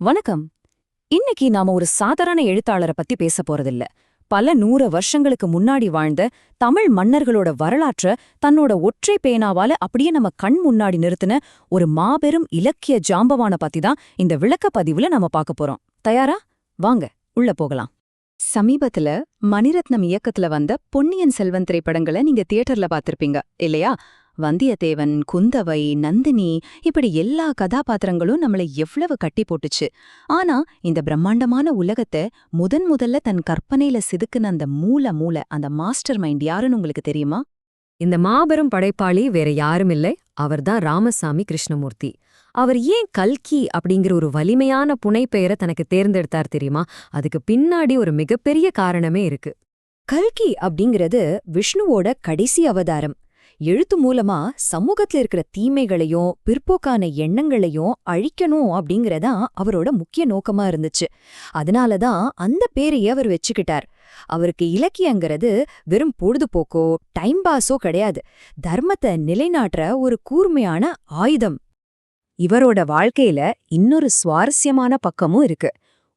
வணக்கம். இன்னைக்கு நாம ஒரு சாதாரண எழுத்தாளரை பத்தி பேச போறதில்ல. பல 100 வருஷங்களுக்கு முன்னாடி வாழ்ந்த தமிழ் மன்னர்களோட வரலாற்ற தன்னோட ஒற்றை பேனாவால அப்படியே நம்ம கண் முன்னாடி நிறுத்தின ஒரு மாபெரும் இலக்கிய ஜாம்பவான பத்தி தான் இந்த விளக்கப்பதிவுல நாம பார்க்க போறோம். தயாரா? வாங்க உள்ள போகலாம். சமீபத்துல மணிரத்னம் இயக்கத்துல வந்த பொன்னியின் செல்வன் திரைப்படங்களை நீங்க தியேட்டர்ல பார்த்திருப்பீங்க இல்லையா? வந்தியத்தேவன், குந்தவை, நந்தினி இப்படி எல்லா கதாபாத்திரங்களும் நம்மளை எவ்வளவு கட்டி போட்டுச்சு. ஆனா இந்த பிரம்மாண்டமான உலகத்தை முதல்ல தன் கற்பனையில செதுக்குன அந்த அந்த மாஸ்டர் மைண்ட் யாருன்னு உங்களுக்கு தெரியுமா? இந்த மாபெரும் படைப்பாளி வேற யாரும் இல்லை, அவர்தான் ராமசாமி கிருஷ்ணமூர்த்தி. அவர் ஏன் கல்கி அப்படிங்கிற ஒரு வலிமையான புனைப்பெயரை தனக்கு தேர்ந்தெடுத்தார் தெரியுமா? அதுக்கு பின்னாடி ஒரு மிகப்பெரிய காரணமே இருக்கு. கல்கி அப்படிங்கிறது விஷ்ணுவோட கடைசி அவதாரம். எழுத்து மூலமா சமூகத்துல இருக்கிற தீமைகளையும் பிற்போக்கான எண்ணங்களையும் அழிக்கணும் அப்படிங்கறதா அவரோட முக்கிய நோக்கமா இருந்துச்சு. அதனாலதான் அந்த பேரையே அவர் வச்சுக்கிட்டார். அவருக்கு இலக்கியங்கிறது வெறும் பொழுதுபோக்கோ டைம் பாஸோ கிடையாது, தர்மத்தை நிலைநாட்டுற ஒரு கூர்மையான ஆயுதம். இவரோட வாழ்க்கையில இன்னொரு சுவாரஸ்யமான பக்கமும் இருக்கு.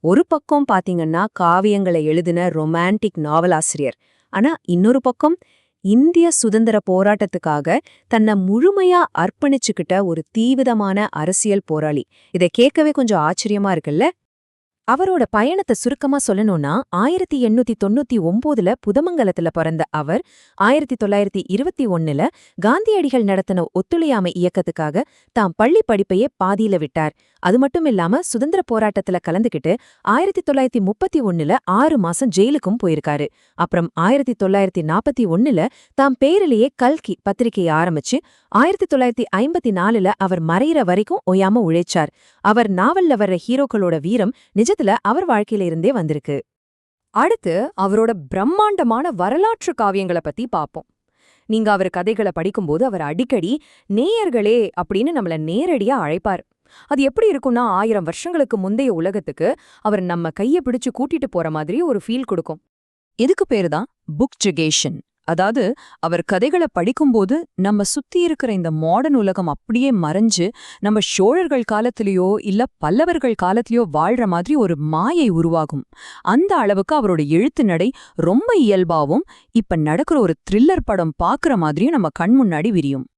ஒரு பக்கம் பாத்தீங்கன்னா காவியங்களை எழுதின ரொமான்டிக் நாவலாசிரியர். ஆனா இன்னொரு பக்கம் இந்திய சுதந்திர போராட்டத்துக்காக தன்னை முழுமையா அர்ப்பணிச்சுக்கிட்ட ஒரு தீவிரமான அரசியல் போராளி. இதை கேட்கவே கொஞ்சம் ஆச்சரியமா இருக்குல்ல? அவரோட பயணத்தை சுருக்கமா சொல்லணும்னா 1899 புதமங்கலத்துல பிறந்த அவர் 1921 காந்தியடிகள் நடத்தின ஒத்துழையாமை இயக்கத்துக்காக தாம் பள்ளி படிப்பையே பாதியில விட்டார். அது மட்டும் இல்லாம சுதந்திர போராட்டத்துல கலந்துகிட்டு 1931 6 மாசம் ஜெயிலுக்கும் போயிருக்காரு. அப்புறம் 1941 தாம் பேரிலேயே கல்கி பத்திரிகையை ஆரம்பிச்சு 1954 அவர் மறையிற வரைக்கும் ஓயாம உழைச்சார். அவர் நாவல்ல வர்ற ஹீரோக்களோட வீரம் நிஜத்துல அவர் வாழ்க்கையில இருந்தே வந்திருக்கு. அடுத்து அவரோட பிரம்மாண்டமான வரலாற்று காவியங்களை பத்தி பாப்போம். நீங்க அவர் கதைகளை படிக்கும்போது அவர் அடிக்கடி நேயர்களே அப்படின்னு நம்மள நேரடியா அழைப்பார். அது எப்படி இருக்கும்னா 1000 வருஷங்களுக்கு முந்தைய உலகத்துக்கு அவர் நம்ம கைய பிடிச்சு கூட்டிட்டு போற மாதிரி ஒரு ஃபீல் கொடுக்கும். இதுக்கு பேருதான் புக் ஜுகேஷன். அதாவது அவர் கதைகளை படிக்கும்போது நம்ம சுத்தி இருக்கிற இந்த மாடர்ன் உலகம் அப்படியே மறைஞ்சு நம்ம சோழர்கள் காலத்திலேயோ இல்ல பல்லவர்கள் காலத்திலேயோ வாழ்ற மாதிரி ஒரு மாயை உருவாகும். அந்த அளவுக்கு அவரோட எழுத்து நடை ரொம்ப இயல்பாவும் இப்ப நடக்கிற ஒரு த்ரில்லர் படம் பாக்குற மாதிரியும் நம்ம கண் முன்னாடி விரியும்.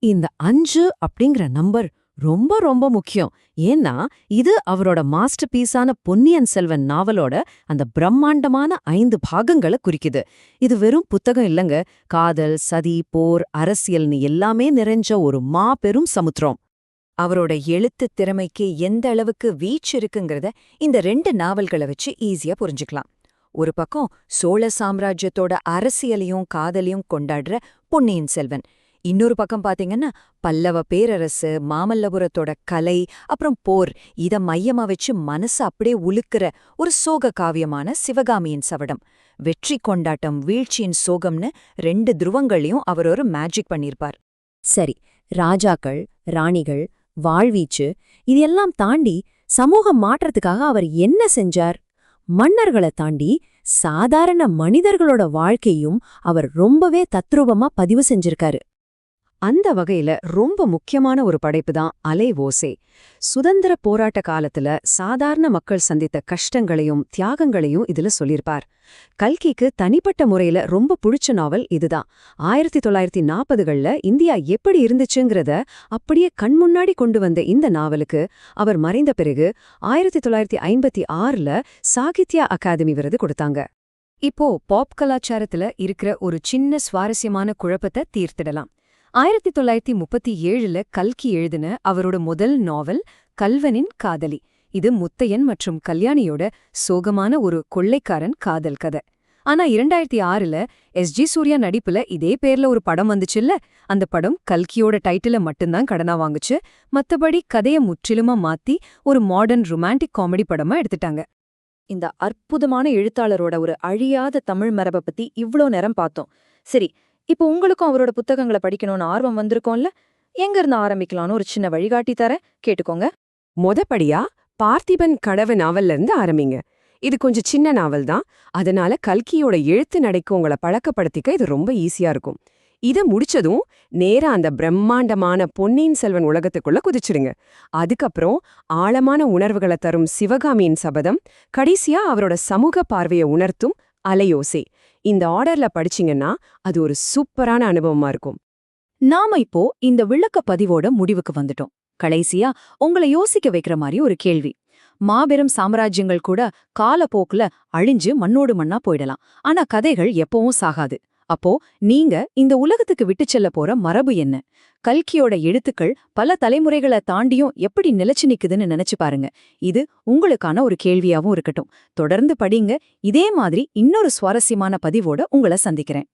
இந்த 5 அப்படிங்கிற நம்பர் ரொம்ப ரொம்ப முக்கியம். ஏன்னா இது அவரோட மாஸ்டர் பீஸான பொன்னியின் செல்வன் நாவலோட அந்த பிரம்மாண்டமான 5 பாகங்களை குறிக்குது. இது வெறும் புத்தகம் இல்லங்க, காதல், சதி, போர், அரசியல்னு எல்லாமே நிறைஞ்ச ஒரு மாபெரும் சமுத்திரம். அவரோட எழுத்து திறமைக்கு எந்த அளவுக்கு வீச்சு இருக்குங்கிறத இந்த 2 நாவல்களை வச்சு ஈஸியா புரிஞ்சுக்கலாம். ஒரு பக்கம் சோழ சாம்ராஜ்யத்தோட அரசியலையும் காதலையும் கொண்டாடுற பொன்னியின் செல்வன். இன்னொரு பக்கம் பாத்தீங்கன்னா பல்லவ பேரரசு, மாமல்லபுரத்தோட கலை, அப்புறம் போர், இத மையமா வச்சு மனசு அப்படியே உலுக்குற ஒரு சோக காவியமான சிவகாமியின் சவடம். வெற்றி கொண்டாட்டம், வீழ்ச்சியின் சோகம்னு 2 துருவங்களையும் அவர் ஒரு மேஜிக் பண்ணிருப்பார். சரி, ராஜாக்கள், ராணிகள், வாழ்வீச்சு இதெல்லாம் தாண்டி சமூக மாற்றத்துக்காக அவர் என்ன செஞ்சார்? மன்னர்களை தாண்டி சாதாரண மனிதர்களோட வாழ்க்கையும் அவர் ரொம்பவே தத்ரூபமா பதிவு செஞ்சிருக்காரு. அந்த வகையில ரொம்ப முக்கியமான ஒரு படைப்பு தான் அலை ஓசை. சுதந்திர போராட்ட காலத்துல சாதாரண மக்கள் சந்தித்த கஷ்டங்களையும் தியாகங்களையும் இதுல சொல்லியிருப்பார். கல்கிக்கு தனிப்பட்ட முறையில ரொம்ப பிடிச்ச நாவல் இதுதான். 1940கள்ல இந்தியா எப்படி இருந்துச்சுங்கிறத அப்படியே கண்முன்னாடி கொண்டு வந்த இந்த நாவலுக்கு அவர் மறைந்த பிறகு 1956 சாகித்ய அகாதமி விருது கொடுத்தாங்க. இப்போ பாப் கலாச்சாரத்துல இருக்கிற ஒரு சின்ன சுவாரஸ்யமான குழப்பத்தை தீர்த்திடலாம். 1937 கல்கி எழுதின அவரோட முதல் நாவல் கல்வனின் காதலி. இது முத்தையன் மற்றும் கல்யாணியோட சோகமான ஒரு கொள்ளைக்காரன் காதல் கதை. ஆனா 2006 எஸ்.ஜி. சூர்யா நடிப்புல இதே பேர்ல ஒரு படம் வந்துச்சுல்ல, அந்த படம் கல்கியோட டைட்டில மட்டும்தான் கடனா வாங்குச்சு. மத்தபடி கதைய முற்றிலுமா மாத்தி ஒரு மாடர்ன் ரொமான்டிக் காமெடி படமா எடுத்துட்டாங்க. இந்த அற்புதமான எழுத்தாளரோட ஒரு அழியாத தமிழ் மரபை பத்தி இவ்ளோ நேரம் பார்த்தோம். சரி, இப்போ உங்களுக்கும் அவரோட புத்தகங்களை படிக்கணும்னு ஆர்வம் வந்திருக்கோம்ல? எங்க இருந்து ஆரம்பிக்கலாம்னு ஒரு சின்ன வழிகாட்டி தரேன், கேட்டுக்கோங்க. மொதப்படியா பார்த்திபன் கனவு நாவல்ல இருந்து ஆரம்பிங்க. இது கொஞ்சம் சின்ன நாவல் தான், அதனால கல்கியோட எழுத்து நடைக்கு உங்களை பழக்கப்படுத்திக்க இது ரொம்ப ஈஸியா இருக்கும். இத முடிச்சதும் நேரா அந்த பிரம்மாண்டமான பொன்னியின் செல்வன் உலகத்துக்குள்ள குதிச்சிடுங்க. அதுக்கப்புறம் ஆழமான உணர்வுகளை தரும் சிவகாமியின் சபதம், கடைசியா அவரோட சமூக பார்வையை உணர்த்தும் அலையோசை. இந்த ஆர்டர்ல படிச்சீங்கன்னா அது ஒரு சூப்பரான அனுபவமா இருக்கும். நாம இப்போ இந்த விளக்க பதிவோட முடிவுக்கு வந்துட்டோம். கடைசியா உங்களை யோசிக்க வைக்கிற மாதிரி ஒரு கேள்வி. மாபெரும் சாம்ராஜ்யங்கள் கூட காலப்போக்குல அழிஞ்சு மண்ணோடு மண்ணா போயிடலாம். ஆனா கதைகள் எப்பவும் சாகாது. அப்போ நீங்க இந்த உலகத்துக்கு விட்டு செல்ல போற மரபு என்ன? கல்கியோட எழுத்துக்கள் பல தலைமுறைகளை தாண்டியும் எப்படி நிலைச்சு நிக்குதுன்னு நினைச்சு பாருங்க. இது உங்களுக்கான ஒரு கேள்வியாவும் இருக்கட்டும். தொடர்ந்து படிங்க. இதே மாதிரி இன்னொரு சுவாரஸ்யமான பதிவோட உங்களை சந்திக்கிறேன்.